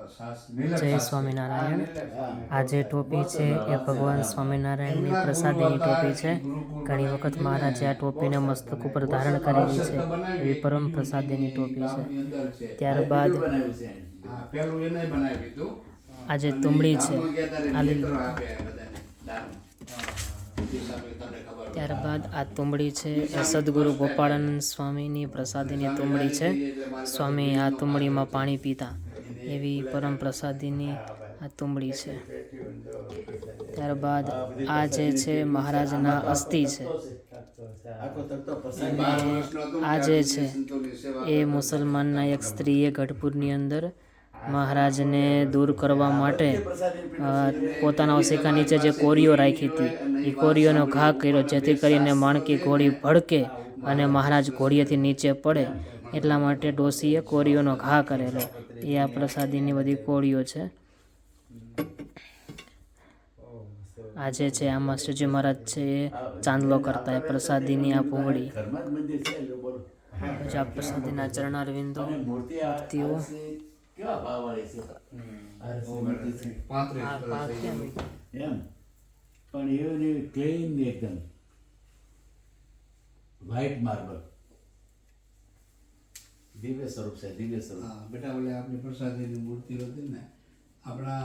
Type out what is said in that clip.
જય સ્વામિનારાયણ। આ જે ટોપી છે એ ભગવાન સ્વામિનારાયણની પ્રસાદીની ટોપી છે। ઘણી વખત મહારાજે આ ટોપીને મસ્તક ઉપર ધારણ કરેલી છે, એવી પરમ પ્રસાદીની ટોપી છે। ત્યારબાદ આ જે તુંબડી છે ત્યારબાદ આ તુંબડી છે એ સદગુરુ ગોપાળાનંદ સ્વામીની પ્રસાદીની તુંબડી છે। સ્વામી આ તુંબડીમાં પાણી પીતા, એવી પરમ પ્રસાદીની આ તુંબડી છે। ત્યારબાદ આ જે છે મહારાજના અસ્થિ છે, અને આ જે છે એ મુસલમાનના એક સ્ત્રીએ ગઢપુરની અંદર મહારાજને દૂર કરવા માટે પોતાના ઓશિકા નીચે જે કોરીઓ રાખી હતી એ કોરીઓનો ઘા કર્યો, જેથી કરીને માણકી ઘોડી ભડકે અને મહારાજ ઘોડીએથી નીચે પડે, એટલા માટે ડોશીએ કોરીઓનો ઘા કરેલો। એ આ પ્રસાદીની બધી કોળીઓ છે। આ જે છે આમાં શ્રીજી મહારાજ છે એ ચાંદલો કરતા, એ પ્રસાદીની આ ભૂંગળી, આ પ્રસાદીના ચરણારવિંદો, મૂર્તિઓ, પણ એવું ક્લીન એકદમ વ્હાઇટ માર્બલ, દિવ્ય સ્વરૂપ છે, દિવ્ય સ્વરૂપ। બેટા ઓલે આપણી પ્રસાદીની મૂર્તિઓ હતી ને આપણા